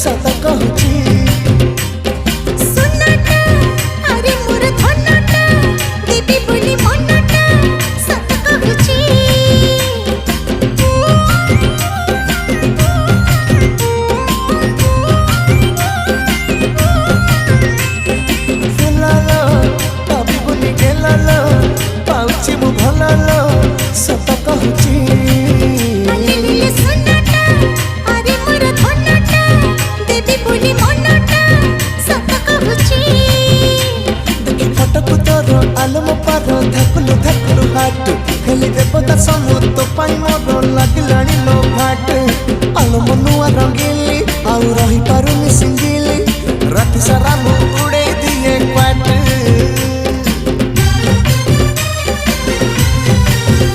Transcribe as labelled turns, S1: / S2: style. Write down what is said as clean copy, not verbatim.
S1: सत कहूची आलम पार धाकुलु धाकुलु हाट हेली देवता समूह तो पाई मोर